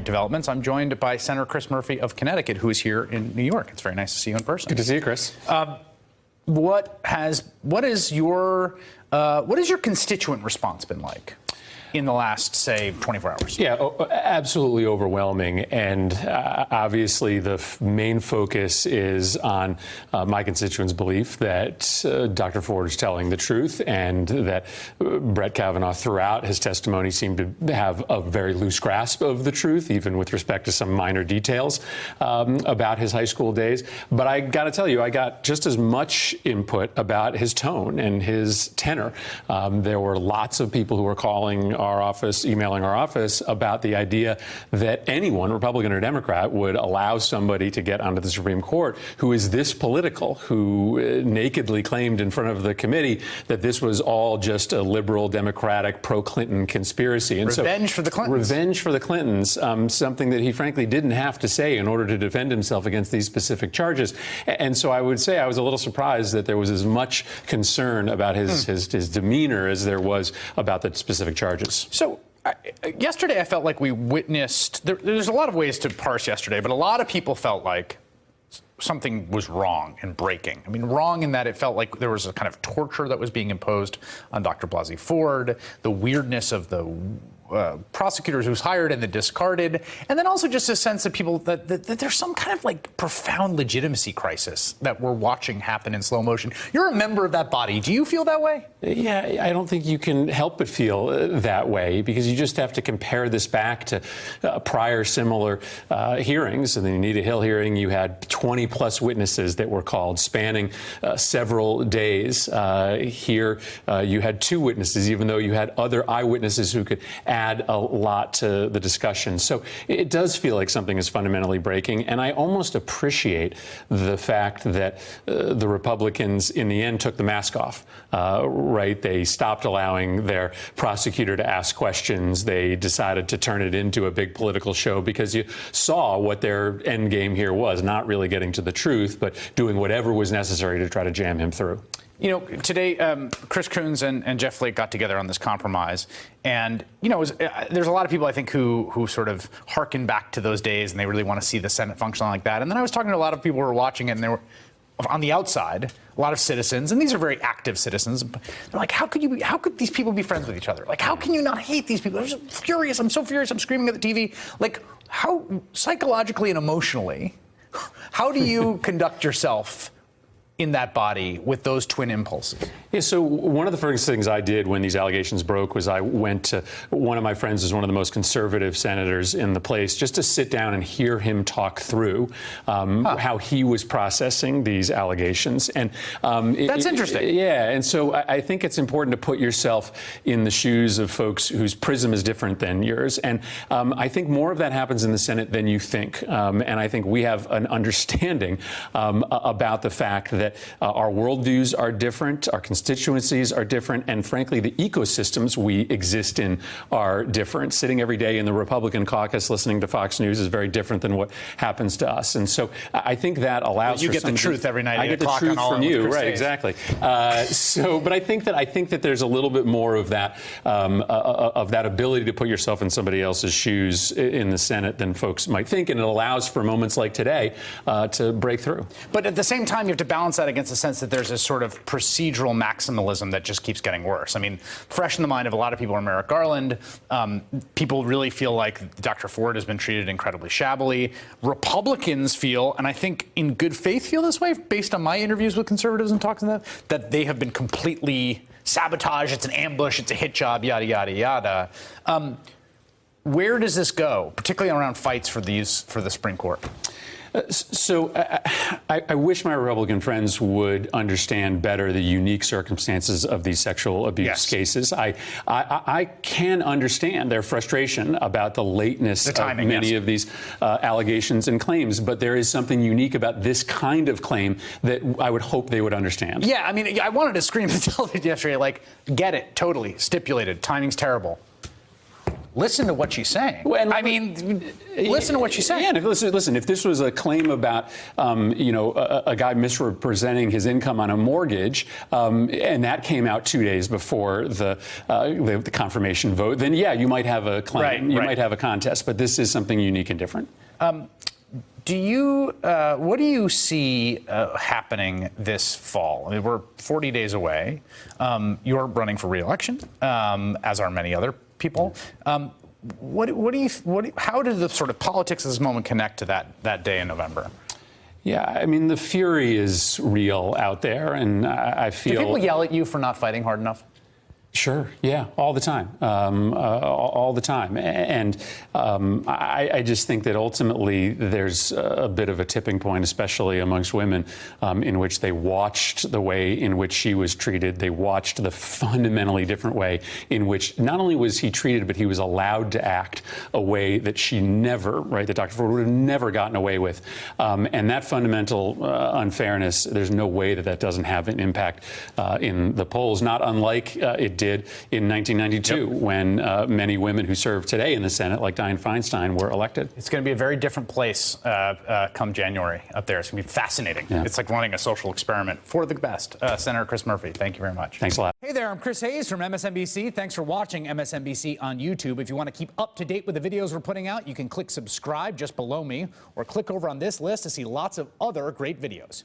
great developments. I'm joined by Senator Chris Murphy of Connecticut, who is here in New York. It's very nice to see you in person. Good to see you, Chris. What is your constituent response been like in the last, say, 24 hours? Yeah, absolutely overwhelming. And obviously, the main focus is on my constituents' belief that Dr. Ford is telling the truth and that Brett Kavanaugh, throughout his testimony, seemed to have a very loose grasp of the truth, even with respect to some minor details about his high school days. But I got to tell you, I got just as much input about his tone and his tenor. There were lots of people who were calling our office, emailing our office about the idea that anyone, Republican or Democrat, would allow somebody to get onto the Supreme Court who is this political, who nakedly claimed in front of the committee that this was all just a liberal, Democratic, pro-Clinton conspiracy. And revenge for the Clintons. Revenge for the Clintons, something that he frankly didn't have to say in order to defend himself against these specific charges. And so I would say I was a little surprised that there was as much concern about his demeanor as there was about the specific charges. So yesterday I felt like we witnessed, there's a lot of ways to parse yesterday, but a lot of people felt like something was wrong and breaking. I mean, wrong in that it felt like there was a kind of torture that was being imposed on Dr. Blasey Ford, the weirdness of the prosecutors who's hired and then discarded, and then also just a sense of people that there's some kind of like profound legitimacy crisis that we're watching happen in slow motion. You're a member of that body. Do you feel that way? Yeah, I don't think you can help but feel that way, because you just have to compare this back to prior similar hearings. In the Anita Hill hearing, you had 20 plus witnesses that were called, spanning several days. Here, you had 2 witnesses, even though you had other eyewitnesses who could add a lot to the discussion. So it does feel like something is fundamentally breaking. And I almost appreciate the fact that the Republicans, in the end, took the mask off. Right? They stopped allowing their prosecutor to ask questions. They decided to turn it into a big political show because you saw what their end game here was, not really getting to the truth, but doing whatever was necessary to try to jam him through. You know, today, Chris Coons and Jeff Flake got together on this compromise. And, you know, there's a lot of people, I think, who sort of harken back to those days and they really want to see the Senate function like that. And then I was talking to a lot of people who were watching it, and they were on the outside, a lot of citizens, and these are very active citizens. They're like, how could these people be friends with each other? Like, how can you not hate these people? I'm so furious. I'm so furious. I'm screaming at the TV. Like, how psychologically and emotionally, how do you conduct yourself in that body with those twin impulses? Yeah, so one of the first things I did when these allegations broke was I went to one of my friends who's one of the most conservative senators in the place, just to sit down and hear him talk through how he was processing these allegations. And that's interesting. Yeah, and so I think it's important to put yourself in the shoes of folks whose prism is different than yours. And I think more of that happens in the Senate than you think. And I think we have an understanding about the fact that our worldviews are different, our constituencies are different, and frankly, the ecosystems we exist in are different. Sitting every day in the Republican caucus listening to Fox News is very different than what happens to us. And so I think that allows you get the truth every night. I get the truth from you, right? Exactly. But I think that there's a little bit more of that ability to put yourself in somebody else's shoes in the Senate than folks might think, and it allows for moments like today to break through. But at the same time, you have to balance that against the sense that there's a sort of procedural maximalism that just keeps getting worse. I mean, fresh in the mind of a lot of people are Merrick Garland. People really feel like Dr. Ford has been treated incredibly shabbily. Republicans feel, and I think in good faith feel this way, based on my interviews with conservatives and talks to them, that they have been completely sabotaged. It's an ambush. It's a hit job, yada, yada, yada. Where does this go, particularly around fights for the Supreme Court? So I wish my Republican friends would understand better the unique circumstances of these sexual abuse cases. I can understand their frustration about the lateness of many of these allegations and claims, but there is something unique about this kind of claim that I would hope they would understand. Yeah, I mean, I wanted to scream at the television yesterday, like, get it, totally, stipulated, timing's terrible. listen to what she's saying. Well, I mean, listen to what she's saying. Yeah, and listen, if this was a claim about, a guy misrepresenting his income on a mortgage, and that came out 2 days before the confirmation vote, then yeah, you might have a claim, you might have a contest, but this is something unique and different. What do you see happening this fall? I mean, we're 40 days away. You're running for re-election, as are many other people. How does the sort of politics of this moment connect to that day in November? Yeah, I mean, the fury is real out there, and I feel... Do people yell at you for not fighting hard enough? Sure. Yeah. All the time. All the time. And I just think that ultimately there's a bit of a tipping point, especially amongst women, in which they watched the way in which she was treated. They watched the fundamentally different way in which not only was he treated, but he was allowed to act a way that she never, that Dr. Ford would have never gotten away with. And that fundamental unfairness, there's no way that doesn't have an impact in the polls, not unlike it did in 1992 when many women who serve today in the Senate, like Dianne Feinstein, were elected. It's going to be a very different place come January up there. It's going to be fascinating. Yeah. It's like running a social experiment for the best. Senator Chris Murphy, thank you very much. Thanks a lot. Hey there, I'm Chris Hayes from MSNBC. Thanks for watching MSNBC on YouTube. If you want to keep up to date with the videos we're putting out, you can click subscribe just below me or click over on this list to see lots of other great videos.